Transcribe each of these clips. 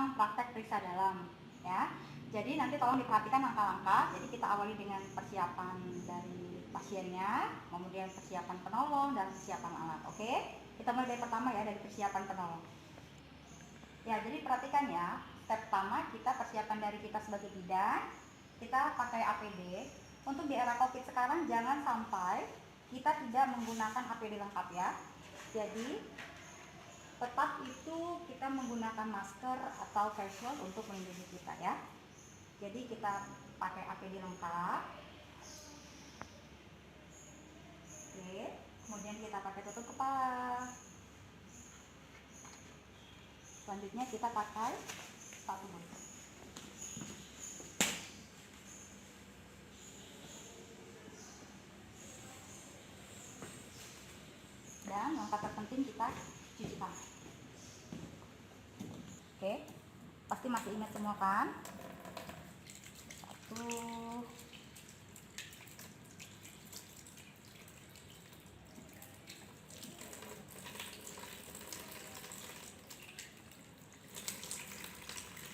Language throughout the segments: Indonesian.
tentang praktek periksa dalam ya. Jadi nanti tolong diperhatikan langkah-langkah. Jadi kita awali dengan persiapan dari pasiennya, kemudian persiapan penolong dan persiapan alat. Oke? Kita mulai dari pertama ya, dari persiapan penolong. Ya, jadi perhatikan ya. Step pertama kita persiapan dari kita sebagai bidan. Kita pakai APD. Untuk di era Covid sekarang jangan sampai kita tidak menggunakan APD lengkap ya. Jadi tetap itu kita menggunakan masker atau face shield untuk melindungi kita ya. Jadi kita pakai APD lengkap. Oke, kemudian kita pakai tutup kepala. Selanjutnya kita pakai sepatu boot. Dan langkah terpenting kita cuci tangan. Oke, pasti masih ingat semua kan? Satu,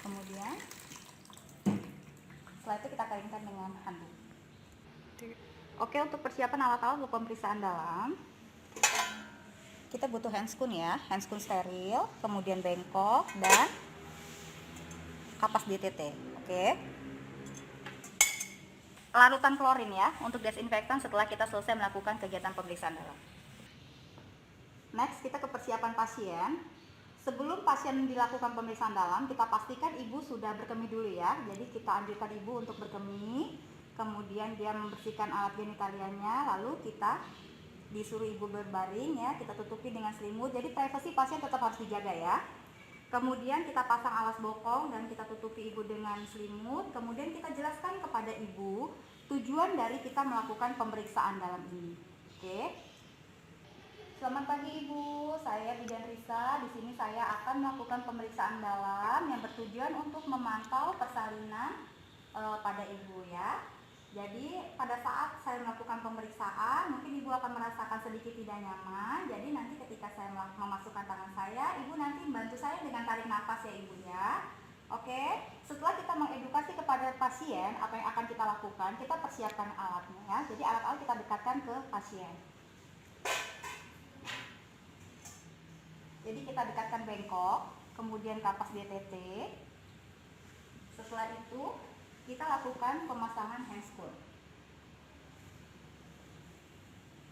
kemudian setelah itu kita keringkan dengan handuk. Oke, untuk persiapan alat-alat untuk pemeriksaan dalam, kita butuh handscoon ya, handscoon steril, kemudian bengkok dan kapas DTT. Oke. Larutan klorin ya untuk desinfektan setelah kita selesai melakukan kegiatan pemeriksaan dalam. Next, kita ke persiapan pasien. Sebelum pasien dilakukan pemeriksaan dalam, kita pastikan ibu sudah berkemih dulu ya. Jadi kita anjurkan ibu untuk berkemih, kemudian dia membersihkan alat genitalianya, lalu kita disuruh ibu berbaring ya, kita tutupi dengan selimut. Jadi privasi pasien tetap harus dijaga ya. Kemudian kita pasang alas bokong dan kita tutupi ibu dengan selimut. Kemudian kita jelaskan kepada ibu tujuan dari kita melakukan pemeriksaan dalam ini. Oke. Selamat pagi Ibu, saya Bidan Risa. Di sini saya akan melakukan pemeriksaan dalam yang bertujuan untuk memantau persalinan pada Ibu ya. Jadi pada saat saya melakukan pemeriksaan, mungkin Ibu akan merasakan sedikit tidak nyaman. Jadi nanti ketika saya memasukkan tangan saya, Ibu nanti bantu saya dengan tarik nafas ya Ibu ya. Oke, setelah kita mengedukasi kepada pasien apa yang akan kita lakukan, kita persiapkan alatnya ya. Jadi alat-alat kita dekatkan ke pasien. Jadi kita dekatkan bengkok, kemudian kapas DTT. Setelah itu kita lakukan pemasangan handscoon.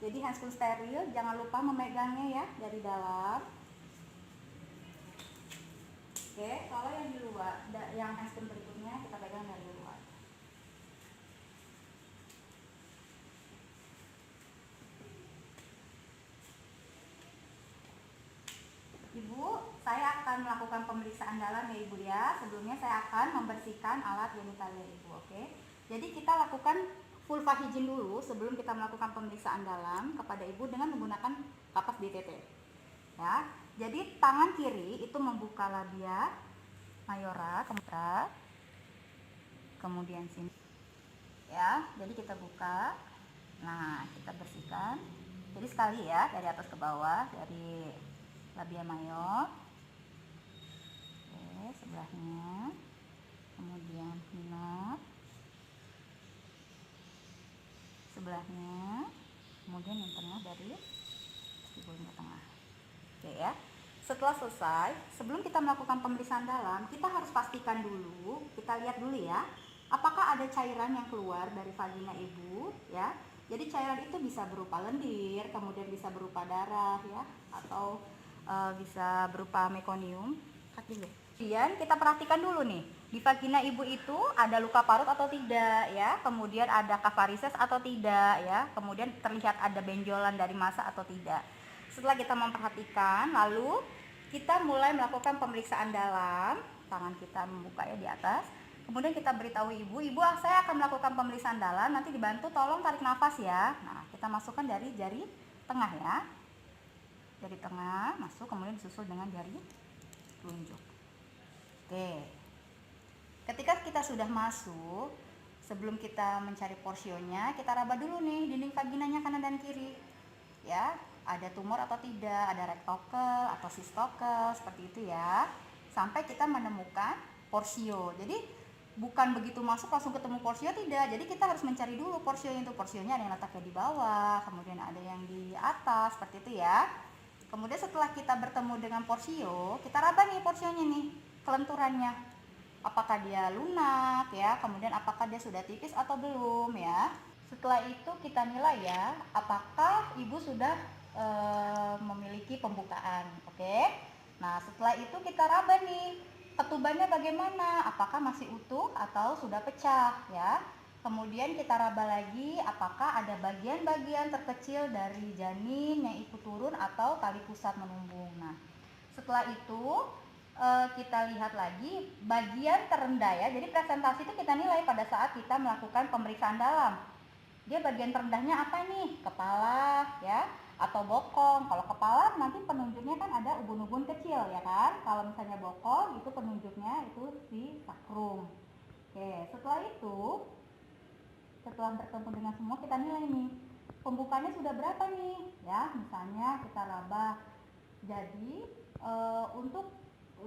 Jadi handscoon steril, jangan lupa memegangnya ya dari dalam. Oke, kalau yang di luar, yang handscoon berikutnya kita pegang dari luar. Ibu, saya akan melakukan pemeriksaan dalam ya Ibu ya. Sebelumnya saya akan membersihkan alat genitalia Ibu, oke. Jadi kita lakukan vulva hygiene dulu sebelum kita melakukan pemeriksaan dalam kepada Ibu dengan menggunakan kapas DTT. Ya. Jadi tangan kiri itu membuka labia mayora, kemudian sini. Ya, jadi kita buka. Nah, kita bersihkan. Jadi sekali ya, dari atas ke bawah, dari labia mayor. Oke, sebelahnya. Kemudian minor. Sebelahnya. Kemudian yang tengah dari vestibul tengah. Oke ya. Setelah selesai, sebelum kita melakukan pemeriksaan dalam, kita harus pastikan dulu, kita lihat dulu ya, apakah ada cairan yang keluar dari vagina ibu ya. Jadi cairan itu bisa berupa lendir, kemudian bisa berupa darah ya, atau bisa berupa mekonium. Kemudian kita perhatikan dulu nih, di vagina ibu itu ada luka parut atau tidak ya, kemudian ada varises atau tidak ya, kemudian terlihat ada benjolan dari massa atau tidak. Setelah kita memperhatikan, lalu kita mulai melakukan pemeriksaan dalam. Tangan kita membuka ya di atas. Kemudian kita beritahu ibu, saya akan melakukan pemeriksaan dalam, nanti dibantu tolong tarik nafas ya. Nah, kita masukkan dari jari tengah ya. Jari tengah masuk, kemudian disusul dengan jari telunjuk. Oke. Ketika kita sudah masuk, sebelum kita mencari porsionya, kita raba dulu nih dinding vaginanya kanan dan kiri. Ya, ada tumor atau tidak, ada rectokel atau sistokel, seperti itu ya. sampai kita menemukan porsio. Jadi bukan begitu masuk langsung ketemu porsio, tidak. Jadi kita harus mencari dulu porsionya. Itu porsionya ada yang letaknya di bawah, kemudian ada yang di atas, seperti itu ya. Kemudian setelah kita bertemu dengan porsio, kita raba nih porsionya nih, kelenturannya. Apakah dia lunak ya, kemudian apakah dia sudah tipis atau belum ya. Setelah itu kita nilai ya, apakah ibu sudah memiliki pembukaan. Oke. Nah, setelah itu kita raba nih, ketubannya bagaimana, apakah masih utuh atau sudah pecah ya. Kemudian kita raba lagi, apakah ada bagian-bagian terkecil dari janin yang ikut turun atau tali pusat menumbung. Nah, setelah itu kita lihat lagi bagian terendah ya. Jadi presentasi itu kita nilai pada saat kita melakukan pemeriksaan dalam. Dia bagian terendahnya apa nih? Kepala ya, atau bokong. Kalau kepala nanti penunjuknya kan ada ubun-ubun kecil ya kan. Kalau misalnya bokong itu penunjuknya itu si sakrum. Oke, setelah itu setelah bertemu dengan semua kita nilai nih pembukanya sudah berapa nih ya. Misalnya kita raba. Jadi untuk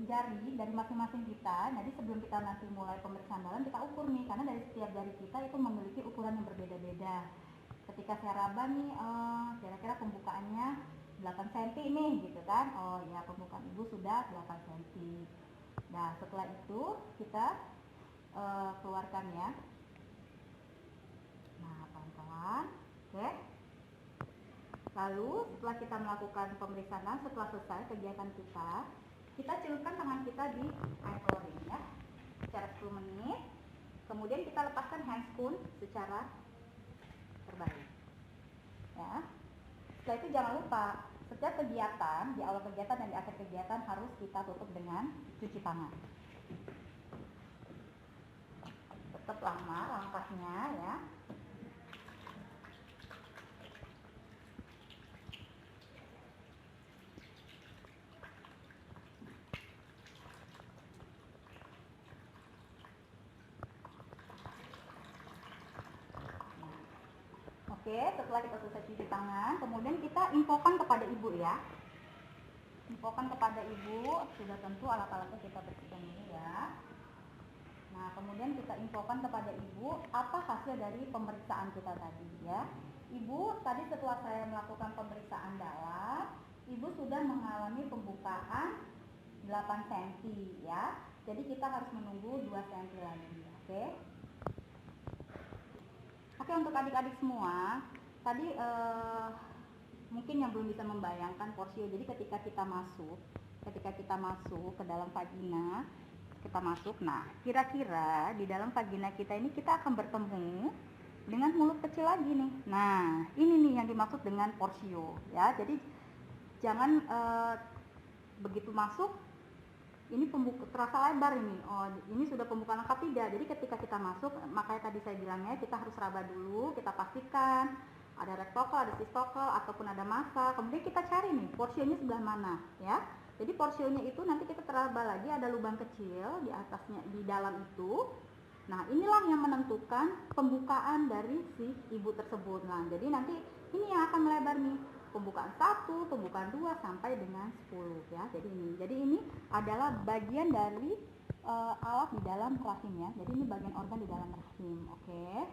jari dari masing-masing kita, jadi sebelum kita nanti mulai pemeriksaan dalam kita ukur nih, karena dari setiap jari kita itu memiliki ukuran yang berbeda-beda. Ketika saya raba nih, kira-kira pembukaannya 8 cm nih gitu kan. Oh ya, pembukaan ibu sudah 8 cm. Nah, setelah itu kita keluarkan ya. Nah, pelan-pelan. Oke. Lalu setelah kita melakukan pemeriksaan, setelah selesai kegiatan kita celupkan tangan kita di air klorin ya, secara 10 menit. Kemudian kita lepaskan handscoon secara terbalik. Ya. Setelah itu jangan lupa setiap kegiatan, di awal kegiatan dan di akhir kegiatan harus kita tutup dengan cuci tangan. Tetap lama langkahnya ya. Oke, setelah kita selesai cuci tangan, kemudian kita infokan kepada ibu ya. Infokan kepada ibu, sudah tentu alat-alatnya kita bersihkan dulu ya. Nah, kemudian kita infokan kepada ibu apa hasil dari pemeriksaan kita tadi ya. Ibu, tadi setelah saya melakukan pemeriksaan dalam, ibu sudah mengalami pembukaan 8 cm ya. Jadi kita harus menunggu 2 cm lagi, oke? Oke, untuk adik-adik semua, tadi mungkin yang belum bisa membayangkan porsio. Jadi ketika kita masuk ke dalam vagina, kita masuk. Nah, kira-kira di dalam vagina kita ini kita akan bertemu dengan mulut kecil lagi nih. Nah, ini nih yang dimaksud dengan porsio ya. Jadi jangan begitu masuk ini terasa lebar ini. Oh, ini sudah pembukaan lengkap, tidak. Jadi ketika kita masuk, makanya tadi saya bilangnya kita harus raba dulu, kita pastikan ada rectocle, ada cistocle ataupun ada massa. Kemudian kita cari nih porsionya sebelah mana ya. Jadi porsionya itu nanti kita teraba lagi, ada lubang kecil di atasnya, di dalam itu. Nah, inilah yang menentukan pembukaan dari si ibu tersebut. Nah, jadi nanti ini yang akan melebar nih. Pembukaan 1, pembukaan 2 sampai dengan 10 ya. Jadi ini adalah bagian dari alat di dalam rahim ya. Jadi ini bagian organ di dalam rahim. Oke.